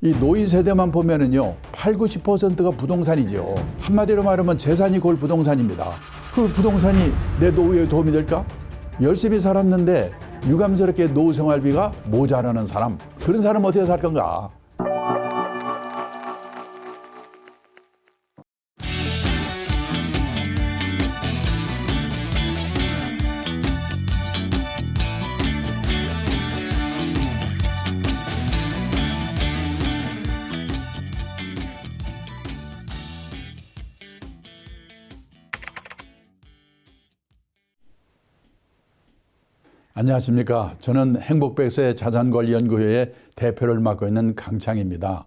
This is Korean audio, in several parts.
이 노인 세대만 보면은요 8, 90%가 부동산이죠. 한마디로 말하면 재산이 곧 부동산입니다. 그 부동산이 내 노후에 도움이 될까? 열심히 살았는데 유감스럽게 노후 생활비가 모자라는 사람, 그런 사람 어떻게 살 건가? 안녕하십니까. 저는 행복100세 자산관리연구회의 대표를 맡고 있는 강창입니다.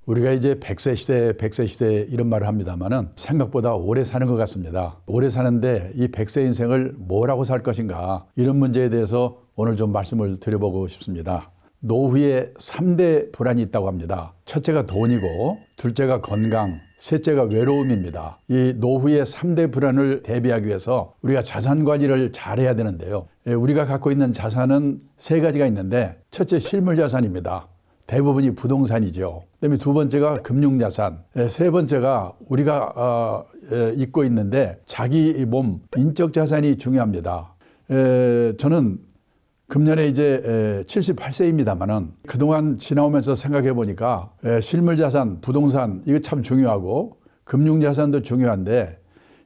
우리가 이제 100세 시대, 100세 시대 이런 말을 합니다만은 생각보다 오래 사는 것 같습니다. 오래 사는데 이 100세 인생을 뭐라고 살 것인가, 이런 문제에 대해서 오늘 좀 말씀을 드려보고 싶습니다. 노후에 3대 불안이 있다고 합니다. 첫째가 돈이고, 둘째가 건강, 셋째가 외로움입니다. 이 노후의 3대 불안을 대비하기 위해서 우리가 자산 관리를 잘해야 되는데요. 우리가 갖고 있는 자산은 3가지가 있는데, 첫째 실물자산입니다. 대부분이 부동산이죠. 그다음에 두 번째가 금융자산, 세 번째가 우리가 잊고 있는데 자기 몸, 인적자산이 중요합니다. 저는 금년에 이제 78세입니다만은 그동안 지나오면서 생각해 보니까 실물자산, 부동산 이거 참 중요하고 금융자산도 중요한데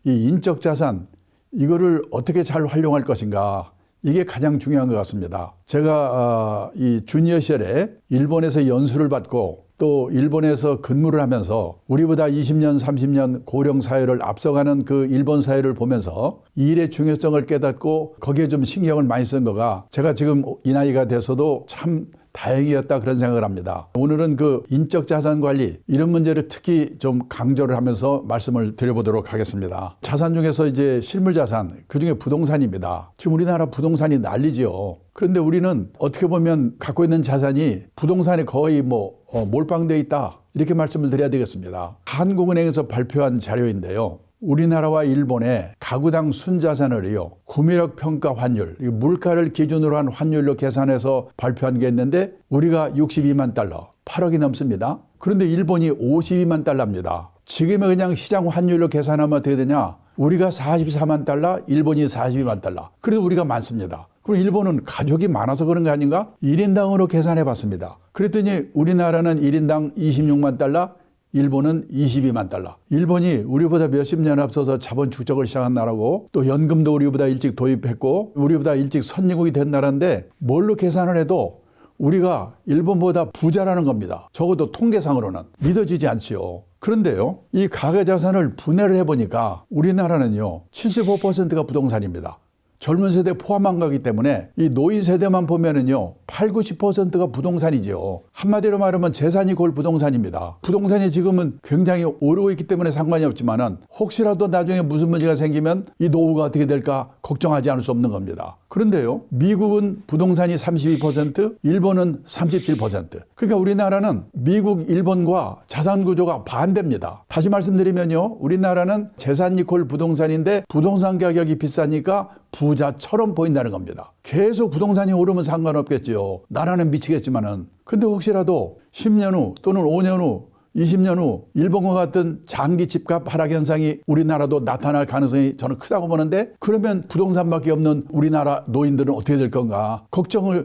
이 인적자산 이거를 어떻게 잘 활용할 것인가, 이게 가장 중요한 것 같습니다. 제가 이 주니어 시절에 일본에서 연수를 받고 또 일본에서 근무를 하면서 우리보다 20년, 30년 고령 사회를 앞서가는 그 일본 사회를 보면서 이 일의 중요성을 깨닫고 거기에 좀 신경을 많이 쓴 거가 제가 지금 이 나이가 돼서도 참 다행이었다, 그런 생각을 합니다. 오늘은 그 인적 자산 관리 이런 문제를 특히 좀 강조를 하면서 말씀을 드려보도록 하겠습니다. 자산 중에서 이제 실물 자산, 그중에 부동산입니다. 지금 우리나라 부동산이 난리죠. 그런데 우리는 어떻게 보면 갖고 있는 자산이 부동산에 거의 몰빵되어 있다, 이렇게 말씀을 드려야 되겠습니다. 한국은행에서 발표한 자료인데요. 우리나라와 일본의 가구당 순자산을요, 구매력 평가 환율, 물가를 기준으로 한 환율로 계산해서 발표한 게 있는데 우리가 62만 달러, 8억이 넘습니다. 그런데 일본이 52만 달러입니다. 지금의 그냥 시장 환율로 계산하면 어떻게 되냐? 우리가 44만 달러, 일본이 42만 달러. 그래도 우리가 많습니다. 그럼 일본은 가족이 많아서 그런 거 아닌가? 1인당으로 계산해 봤습니다. 그랬더니 우리나라는 1인당 26만 달러, 일본은 22만 달러. 일본이 우리보다 몇십 년 앞서서 자본 축적을 시작한 나라고, 또 연금도 우리보다 일찍 도입했고 우리보다 일찍 선진국이 된 나라인데 뭘로 계산을 해도 우리가 일본보다 부자라는 겁니다. 적어도 통계상으로는 믿어지지 않지요. 그런데요, 이 가계자산을 분해를 해보니까 우리나라는요 75%가 부동산입니다. 젊은 세대 포함한 거기 때문에 이 노인 세대만 보면은요 8, 90%가 부동산이죠. 한마디로 말하면 재산이 곧 부동산입니다. 부동산이 지금은 굉장히 오르고 있기 때문에 상관이 없지만은 혹시라도 나중에 무슨 문제가 생기면 이 노후가 어떻게 될까 걱정하지 않을 수 없는 겁니다. 그런데요, 미국은 부동산이 32%, 일본은 37%. 그러니까 우리나라는 미국, 일본과 자산 구조가 반대입니다. 다시 말씀드리면요, 우리나라는 재산이 곧 부동산인데 부동산 가격이 비싸니까 부자처럼 보인다는 겁니다. 계속 부동산이 오르면 상관없겠지요. 나라는 미치겠지만은. 근데 혹시라도 10년 후 또는 5년 후, 20년 후 일본과 같은 장기 집값 하락 현상이 우리나라도 나타날 가능성이 저는 크다고 보는데, 그러면 부동산밖에 없는 우리나라 노인들은 어떻게 될 건가 걱정이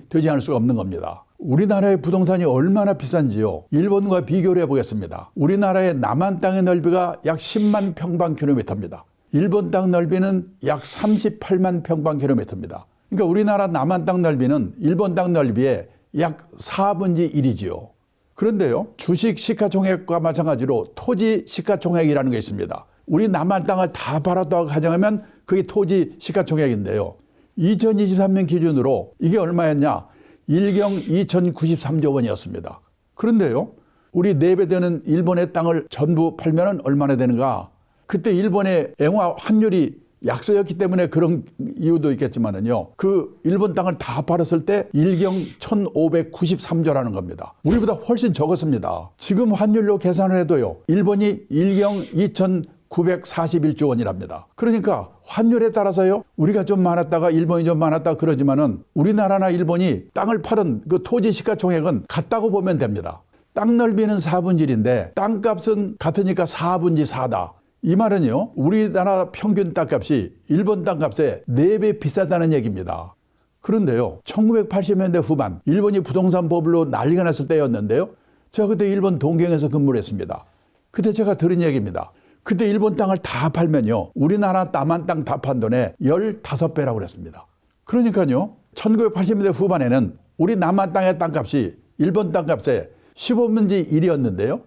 되지 않을 수가 없는 겁니다. 우리나라의 부동산이 얼마나 비싼지요, 일본과 비교를 해보겠습니다. 우리나라의 남한 땅의 넓이가 약 10만 평방킬로미터입니다. 일본 땅 넓이는 약 38만 평방킬로미터입니다. 그러니까 우리나라 남한 땅 넓이는 일본 땅 넓이의 약 4분의 1이지요. 그런데요, 주식 시가총액과 마찬가지로 토지 시가총액이라는 게 있습니다. 우리 남한 땅을 다 팔았다고 가정하면 그게 토지 시가총액인데요. 2023년 기준으로 이게 얼마였냐? 1경 2093조 원이었습니다. 그런데요, 우리 4배 되는 일본의 땅을 전부 팔면 얼마나 되는가? 그때 일본의 엔화 환율이 약세였기 때문에 그런 이유도 있겠지만은요, 그 일본 땅을 다 팔았을 때 1경 1593조라는 겁니다. 우리보다 훨씬 적었습니다. 지금 환율로 계산을 해도요, 일본이 1경 941조 원이랍니다. 그러니까 환율에 따라서요, 우리가 좀 많았다가 일본이 좀 많았다 그러지만은 우리나라나 일본이 땅을 파는 그 토지 시가총액은 같다고 보면 됩니다. 땅 넓이는 4분의 1인데 땅값은 같으니까 4분의 4다. 이 말은요, 우리나라 평균 땅값이 일본 땅값의 4배 비싸다는 얘기입니다. 그런데요, 1980년대 후반 일본이 부동산 버블로 난리가 났을 때였는데요, 제가 그때 일본 동경에서 근무를 했습니다. 그때 제가 들은 얘기입니다. 그때 일본 땅을 다 팔면요, 우리나라 남한 땅 다 판 돈의 15배라고 그랬습니다. 그러니까요, 1980년대 후반에는 우리 남한 땅의 땅값이 일본 땅값의 15분의 1이었는데요.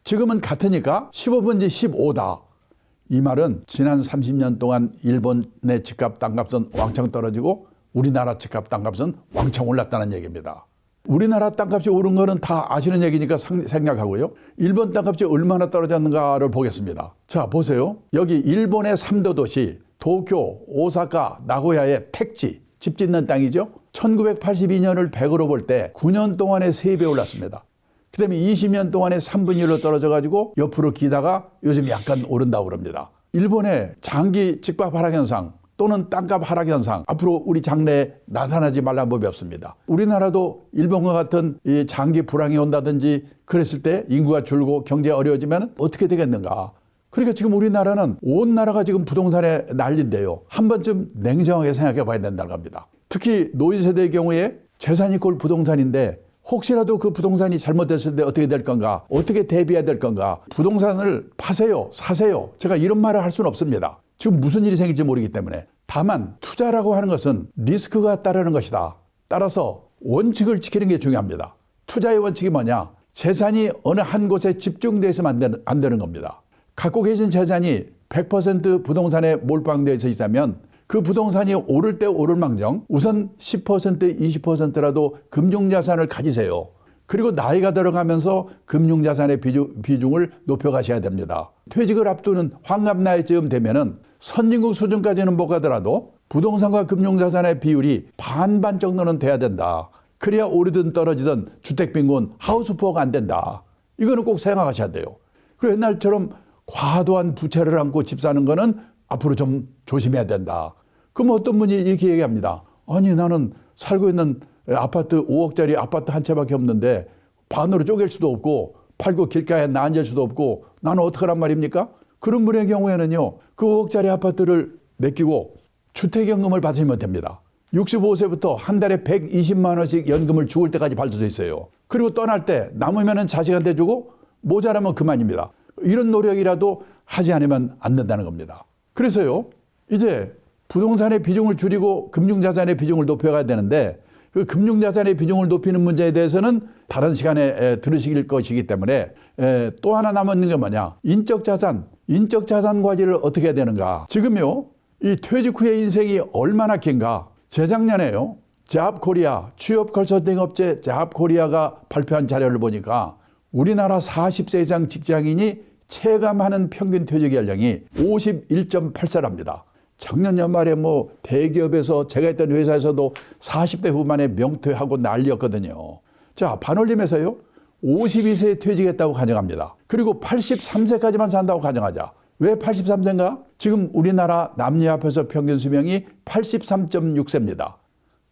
지금은 같으니까 15분의 15다. 이 말은 지난 30년 동안 일본의 집값 땅값은 왕창 떨어지고 우리나라 집값 땅값은 왕창 올랐다는 얘기입니다. 우리나라 땅값이 오른 거는 다 아시는 얘기니까 생략하고요. 일본 땅값이 얼마나 떨어졌는가를 보겠습니다. 자, 보세요. 여기 일본의 3도 도시 도쿄, 오사카, 나고야의 택지, 집 짓는 땅이죠. 1982년을 100으로 볼 때 9년 동안에 3배 올랐습니다. 그 다음에 20년 동안에 3분의 1로 떨어져가지고 옆으로 기다가 요즘 약간 오른다고 그럽니다. 일본의 장기 집값 하락 현상 또는 땅값 하락 현상, 앞으로 우리 장래에 나타나지 말란 법이 없습니다. 우리나라도 일본과 같은 이 장기 불황이 온다든지 그랬을 때 인구가 줄고 경제 어려워지면 어떻게 되겠는가. 그러니까 지금 우리나라는 온 나라가 지금 부동산에 난리인데요. 한 번쯤 냉정하게 생각해 봐야 된다는 겁니다. 특히 노인 세대의 경우에 재산이 꼴 부동산인데 혹시라도 그 부동산이 잘못됐을 때 어떻게 될 건가, 어떻게 대비해야 될 건가. 부동산을 파세요, 사세요, 제가 이런 말을 할 수는 없습니다. 지금 무슨 일이 생길지 모르기 때문에. 다만 투자라고 하는 것은 리스크가 따르는 것이다. 따라서 원칙을 지키는 게 중요합니다. 투자의 원칙이 뭐냐, 재산이 어느 한 곳에 집중되어 있으면 안 되는 겁니다. 갖고 계신 재산이 100% 부동산에 몰빵되어 있다면 그 부동산이 오를 때 오를 망정 우선 10% 20%라도 금융자산을 가지세요. 그리고 나이가 들어가면서 금융자산의 비중을 높여가셔야 됩니다. 퇴직을 앞두는 환갑 나이쯤 되면은 선진국 수준까지는 못 가더라도 부동산과 금융자산의 비율이 반반 정도는 돼야 된다. 그래야 오르든 떨어지든 주택빈곤, 하우스푸어가 안 된다. 이거는 꼭 생각하셔야 돼요. 그리고 옛날처럼 과도한 부채를 안고 집 사는 거는 앞으로 좀 조심해야 된다. 그럼 어떤 분이 이렇게 얘기합니다. 아니, 나는 살고 있는 아파트 5억짜리 아파트 한 채밖에 없는데 반으로 쪼갤 수도 없고 팔고 길가에 앉을 수도 없고 나는 어떡하란 말입니까? 그런 분의 경우에는요, 그 5억짜리 아파트를 맡기고 주택연금을 받으시면 됩니다. 65세부터 한 달에 120만 원씩 연금을 죽을 때까지 받을 수 있어요. 그리고 떠날 때 남으면 자식한테 주고 모자라면 그만입니다. 이런 노력이라도 하지 않으면 안 된다는 겁니다. 그래서요, 이제 부동산의 비중을 줄이고 금융자산의 비중을 높여가야 되는데 그 금융자산의 비중을 높이는 문제에 대해서는 다른 시간에 들으실 것이기 때문에 또 하나 남아있는 게 뭐냐, 인적자산 관리를 어떻게 해야 되는가. 지금요, 이 퇴직 후의 인생이 얼마나 긴가. 재작년에요, 제압코리아 취업 컨설팅 업체 제압코리아가 발표한 자료를 보니까 우리나라 40세 이상 직장인이 체감하는 평균 퇴직 연령이 51.8세랍니다. 작년 연말에 뭐 대기업에서 제가 있던 회사에서도 40대 후반에 명퇴하고 난리였거든요. 자, 반올림에서요, 52세에 퇴직했다고 가정합니다. 그리고 83세까지만 산다고 가정하자. 왜 83세인가? 지금 우리나라 남녀 합해서 평균 수명이 83.6세입니다.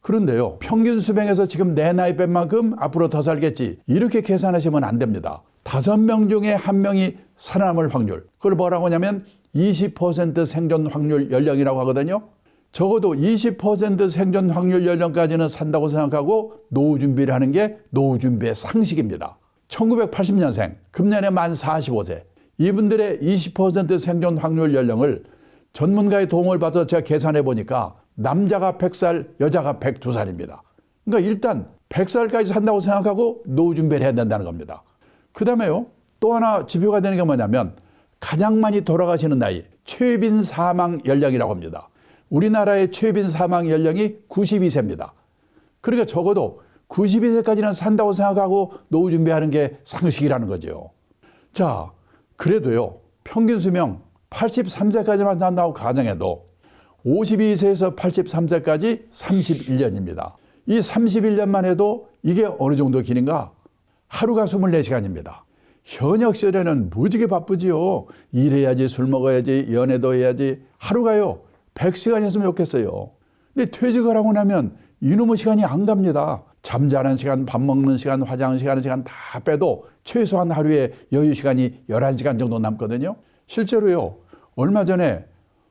그런데요, 평균 수명에서 지금 내 나이 뺀 만큼 앞으로 더 살겠지, 이렇게 계산하시면 안 됩니다. 5명 중에 1명이 살아남을 확률, 그걸 뭐라고 하냐면 20% 생존 확률 연령이라고 하거든요. 적어도 20% 생존 확률 연령까지는 산다고 생각하고 노후 준비를 하는 게 노후 준비의 상식입니다. 1980년생, 금년에 만 45세, 이분들의 20% 생존 확률 연령을 전문가의 도움을 받아서 제가 계산해 보니까 남자가 100살, 여자가 102살입니다. 그러니까 일단 100살까지 산다고 생각하고 노후 준비를 해야 된다는 겁니다. 그 다음에요, 또 하나 지표가 되는 게 뭐냐면 가장 많이 돌아가시는 나이, 최빈 사망 연령이라고 합니다. 우리나라의 최빈 사망 연령이 92세입니다. 그러니까 적어도 92세까지는 산다고 생각하고 노후 준비하는 게 상식이라는 거죠. 자, 그래도요, 평균 수명 83세까지만 산다고 가정해도 52세에서 83세까지 31년입니다. 이 31년만 해도 이게 어느 정도 길인가? 하루가 24시간입니다. 현역 시절에는 무지개 바쁘지요. 일해야지, 술 먹어야지, 연애도 해야지. 하루가요 100시간이었으면 좋겠어요. 근데 퇴직을 하고 나면 이놈의 시간이 안 갑니다. 잠자는 시간, 밥 먹는 시간, 화장실 가는 시간 다 빼도 최소한 하루에 여유 시간이 11시간 정도 남거든요. 실제로요, 얼마 전에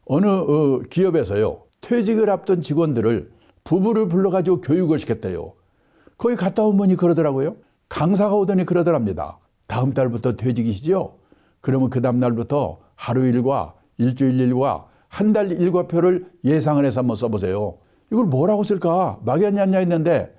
어느 기업에서요, 퇴직을 앞둔 직원들을 부부를 불러가지고 교육을 시켰대요. 거기 갔다 온 분이 그러더라고요. 강사가 오더니 그러더랍니다. 다음 달부터 퇴직이시죠? 그러면 그 다음 날부터 하루 일과 일주일 일과 한 달 일과표를 예상을 해서 한번 써보세요. 이걸 뭐라고 쓸까? 막연히 했는데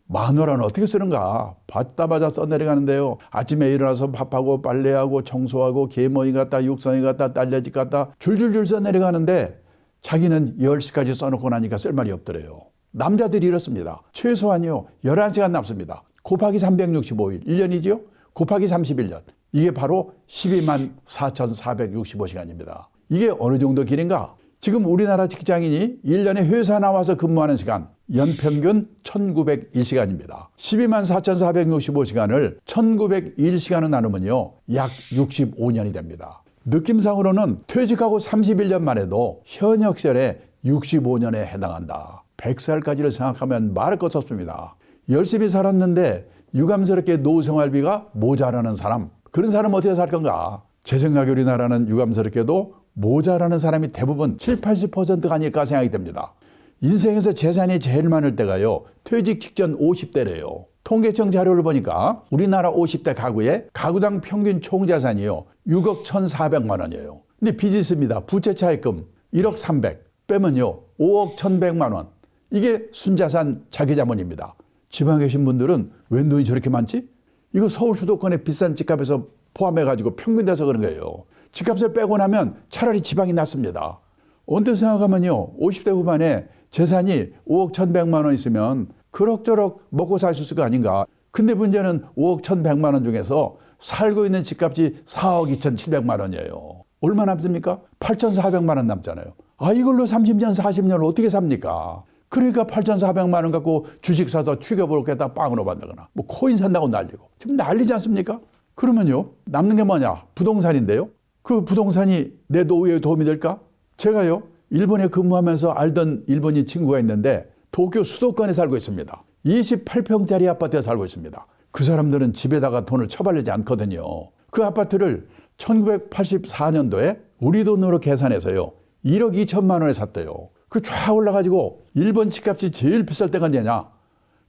마누라는 어떻게 쓰는가? 받자마자 써내려가는데요. 아침에 일어나서 밥하고 빨래하고 청소하고 계모이 갔다 육성이 갔다 딸려집 갔다 줄줄줄 써내려가는데 자기는 10시까지 써놓고 나니까 쓸 말이 없더래요. 남자들이 이렇습니다. 최소한요 11시간 남습니다. 곱하기 365일 1년이죠. 곱하기 31년. 이게 바로 124,465시간입니다. 이게 어느 정도 길인가? 지금 우리나라 직장인이 1년에 회사 나와서 근무하는 시간 연평균 1901시간입니다. 124,465시간을 1901시간을 나누면요 약 65년이 됩니다. 느낌상으로는 퇴직하고 31년만 해도 현역 시절에 65년에 해당한다. 100살까지를 생각하면 말할 것 없습니다. 열심히 살았는데 유감스럽게 노생활비가 모자라는 사람, 그런 사람은 어떻게 살 건가? 제 생각에 우리나라는 유감스럽게도 모자라는 사람이 대부분 70~80%가 아닐까 생각이 됩니다. 인생에서 재산이 제일 많을 때가요 퇴직 직전 50대래요. 통계청 자료를 보니까 우리나라 50대 가구의 가구당 평균 총자산이요 6억 1,400만 원이에요. 근데 빚이 있습니다. 부채 차입금 1억 300 빼면요 5억 1,100만 원. 이게 순자산 자기자본입니다. 지방에 계신 분들은 왜 돈이 저렇게 많지? 이거 서울 수도권의 비싼 집값에서 포함해가지고 평균 돼서 그런 거예요. 집값을 빼고 나면 차라리 지방이 낫습니다. 언뜻 생각하면요 50대 후반에 재산이 5억 1,100만 원 있으면 그럭저럭 먹고 살 수 있을 거 아닌가. 근데 문제는 5억 1,100만 원 중에서 살고 있는 집값이 4억 2,700만 원이에요. 얼마 남습니까? 8,400만 원 남잖아요. 아 이걸로 30년 40년을 어떻게 삽니까? 그러니까 8,400만 원 갖고 주식 사서 튀겨볼겠다 빵으로 받는거나 뭐 코인 산다고 날리고 지금 난리지 않습니까? 그러면요 남는 게 뭐냐? 부동산인데요. 그 부동산이 내 노후에 도움이 될까? 제가요 일본에 근무하면서 알던 일본인 친구가 있는데 도쿄 수도권에 살고 있습니다. 28평짜리 아파트에 살고 있습니다. 그 사람들은 집에다가 돈을 처발리지 않거든요. 그 아파트를 1984년도에 우리 돈으로 계산해서요 1억 2천만 원에 샀대요. 그 쫙 올라가지고 일본 집값이 제일 비쌀 때가 언제냐?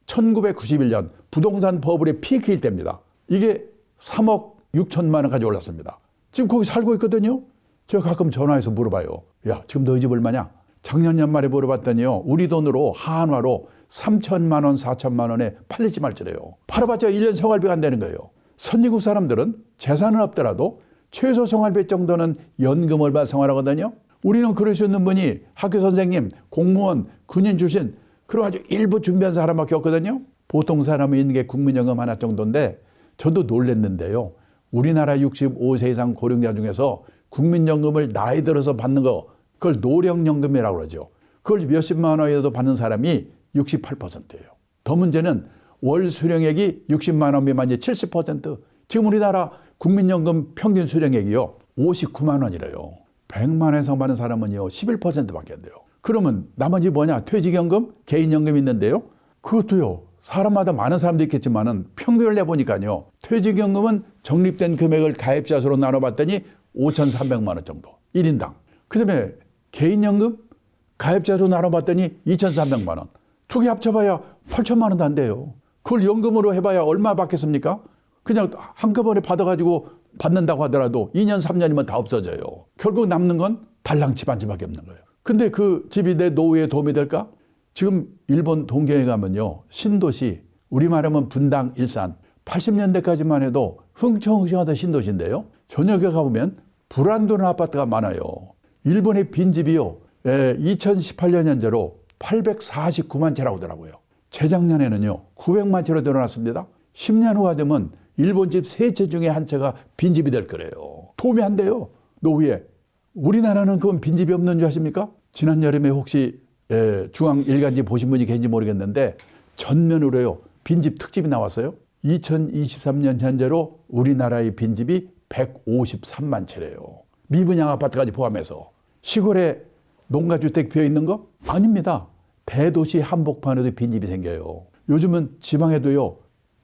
1991년 부동산 버블의 피크일 때입니다. 이게 3억 6천만 원까지 올랐습니다. 지금 거기 살고 있거든요. 제가 가끔 전화해서 물어봐요. 야 지금 너희 집 얼마냐? 작년 연말에 물어봤더니요 우리 돈으로 한화로 3천만 원 4천만 원에 팔릴지 말지래요. 팔아봤자 1년 생활비가 안 되는 거예요. 선진국 사람들은 재산은 없더라도 최소 생활비 정도는 연금을 받아 생활하거든요. 우리는 그럴 수 있는 분이 학교 선생님, 공무원, 군인 출신 그래가지고 일부 준비한 사람밖에 없거든요. 보통 사람이 있는 게 국민연금 하나 정도인데 저도 놀랐는데요. 우리나라 65세 이상 고령자 중에서 국민연금을 나이 들어서 받는 거 그걸 노령연금이라고 그러죠. 그걸 몇십만 원이라도 받는 사람이 68%예요. 더 문제는 월 수령액이 60만 원 미만이 70%. 지금 우리나라 국민연금 평균 수령액이요 59만 원이래요. 100만 원 이상 받는 사람은요 11%밖에 안 돼요. 그러면 나머지 뭐냐? 퇴직연금, 개인연금 있는데요. 그것도요 사람마다 많은 사람도 있겠지만은 평균을 내보니까요 퇴직연금은 적립된 금액을 가입자 수로 나눠봤더니 5,300만 원 정도 1인당. 그다음에 개인연금 가입자로 나눠봤더니 2,300만 원. 두 개 합쳐봐야 8천만 원도 안 돼요. 그걸 연금으로 해봐야 얼마 받겠습니까? 그냥 한꺼번에 받아가지고 받는다고 하더라도 2년 3년이면 다 없어져요. 결국 남는 건 달랑 집 한 집밖에 없는 거예요. 근데 그 집이 내 노후에 도움이 될까? 지금 일본 동경에 가면요 신도시 우리말하면 분당 일산 80년대까지만 해도 흥청흥청하던 신도시인데요. 저녁에 가보면 불안도는 아파트가 많아요. 일본의 빈집이요 2018년 현재로 849만 채라고 하더라고요. 재작년에는요 900만 채로 늘어났습니다. 10년 후가 되면 일본 집 3채 중에 한 채가 빈집이 될 거래요. 도움이 안 돼요. 노후에. 우리나라는 그건 빈집이 없는 줄 아십니까? 지난 여름에 혹시 중앙 일간지 보신 분이 계신지 모르겠는데 전면으로요 빈집 특집이 나왔어요. 2023년 현재로 우리나라의 빈집이 153만 채래요. 미분양 아파트까지 포함해서. 시골에 농가주택 비어있는 거? 아닙니다. 대도시 한복판에도 빈집이 생겨요. 요즘은 지방에도요,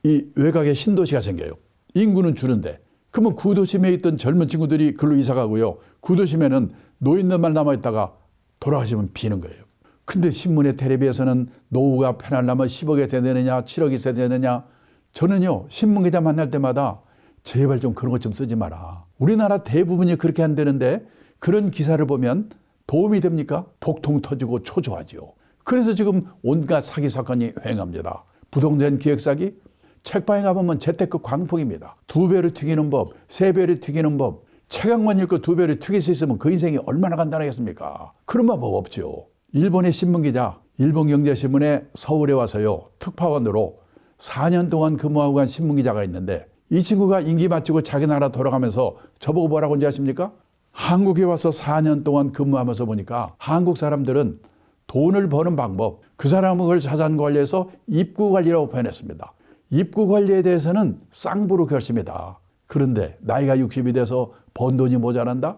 이 외곽에 신도시가 생겨요. 인구는 줄은데. 그러면 구도심에 있던 젊은 친구들이 글로 이사 가고요. 구도심에는 노인들만 남아있다가 돌아가시면 비는 거예요. 근데 신문에 텔레비에서는 노후가 편하려면 10억에 세야 되느냐, 7억이 세야 되느냐. 저는요, 신문기자 만날 때마다 제발 좀 그런 것 좀 쓰지 마라. 우리나라 대부분이 그렇게 안 되는데 그런 기사를 보면 도움이 됩니까? 복통 터지고 초조하지요. 그래서 지금 온갖 사기 사건이 횡합니다. 부동산 기획 사기, 책방에 가보면 재테크 광풍입니다. 2배로 튀기는 법, 3배로 튀기는 법. 책 한 권 읽고 2배로 튀길 수 있으면 그 인생이 얼마나 간단하겠습니까? 그런 방법 없죠. 일본의 신문기자, 일본경제신문에 서울에 와서요, 특파원으로 4년 동안 근무하고 간 신문기자가 있는데 이 친구가 임기 마치고 자기 나라 돌아가면서 저보고 뭐라고 한지 아십니까? 한국에 와서 4년 동안 근무하면서 보니까 한국 사람들은 돈을 버는 방법, 그 사람을 자산 관리해서 입구 관리라고 표현했습니다. 입구 관리에 대해서는 쌍부로 결심이다. 그런데 나이가 60이 돼서 번 돈이 모자란다?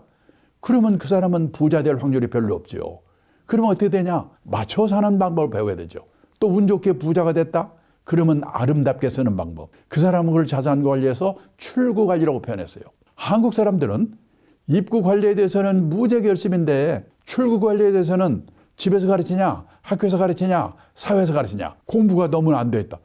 그러면 그 사람은 부자 될 확률이 별로 없죠. 그러면 어떻게 되냐? 맞춰 사는 방법을 배워야 되죠. 또 운 좋게 부자가 됐다? 그러면 아름답게 쓰는 방법. 그 사람을 자산 관리해서 출구 관리라고 표현했어요. 한국 사람들은 입구 관리에 대해서는 무지 결심인데 출구 관리에 대해서는 집에서 가르치냐, 학교에서 가르치냐, 사회에서 가르치냐. 공부가 너무 안 돼 있다.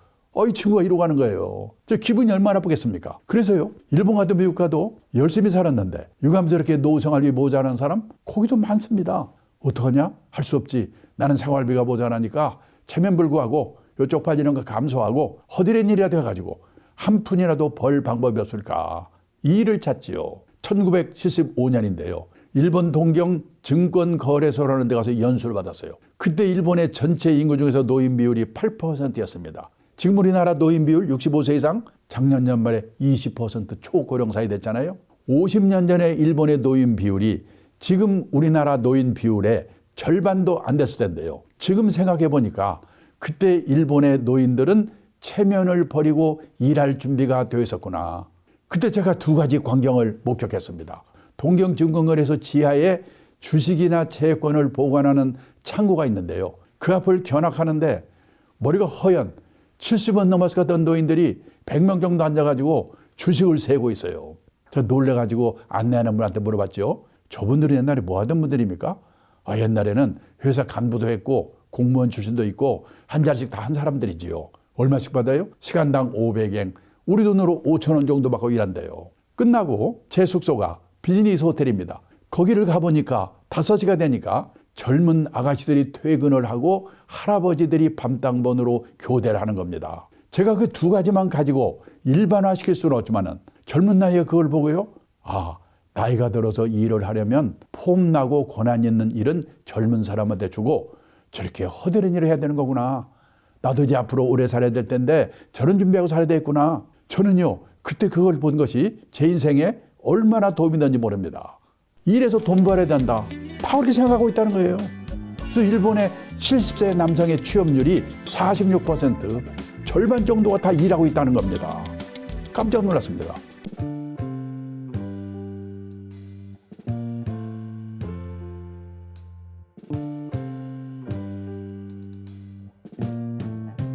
이 친구가 이러고 가는 거예요. 저 기분이 얼마나 나쁘겠습니까? 그래서요, 일본 가도 미국 가도 열심히 살았는데 유감스럽게 노후 생활비 모자라는 사람 거기도 많습니다. 어떡하냐? 할 수 없지. 나는 생활비가 모자라니까 체면불구하고 요쪽 빠지는 거 감소하고 허드렛 일이라도 해가지고 한 푼이라도 벌 방법이 없을까? 이 일을 찾지요. 1975년인데요. 일본 동경 증권거래소라는 데 가서 연수를 받았어요. 그때 일본의 전체 인구 중에서 노인 비율이 8%였습니다. 지금 우리나라 노인 비율 65세 이상 작년 연말에 20% 초고령 사회 됐잖아요. 50년 전에 일본의 노인 비율이 지금 우리나라 노인 비율의 절반도 안 됐을 텐데요. 지금 생각해 보니까 그때 일본의 노인들은 체면을 버리고 일할 준비가 되어 있었구나. 그때 제가 2가지 광경을 목격했습니다. 동경증권거래소 지하에 주식이나 채권을 보관하는 창고가 있는데요. 그 앞을 견학하는데 머리가 허연 70원 넘어서 갔던 노인들이 100명 정도 앉아가지고 주식을 세고 있어요. 저 놀래가지고 안내하는 분한테 물어봤죠. 저분들은 옛날에 뭐 하던 분들입니까? 옛날에는 회사 간부도 했고 공무원 출신도 있고 한 자리씩 다 한 사람들이지요. 얼마씩 받아요? 시간당 500엔. 우리 돈으로 5,000원 정도 받고 일한대요. 끝나고 제 숙소가 비즈니스 호텔입니다. 거기를 가보니까 5시가 되니까 젊은 아가씨들이 퇴근을 하고 할아버지들이 밤땅번으로 교대를 하는 겁니다. 제가 그 2가지만 가지고 일반화시킬 수는 없지만은 젊은 나이에 그걸 보고요. 나이가 들어서 일을 하려면 폼나고 고난 있는 일은 젊은 사람한테 주고 저렇게 허드렛 일을 해야 되는 거구나. 나도 이제 앞으로 오래 살아야 될 텐데 저런 준비하고 살아야 되겠구나. 저는요, 그때 그걸 본 것이 제 인생에 얼마나 도움이 되는지 모릅니다. 일해서 돈 벌어야 된다. 다 그렇게 생각하고 있다는 거예요. 그래서 일본의 70세 남성의 취업률이 46%, 절반 정도가 다 일하고 있다는 겁니다. 깜짝 놀랐습니다.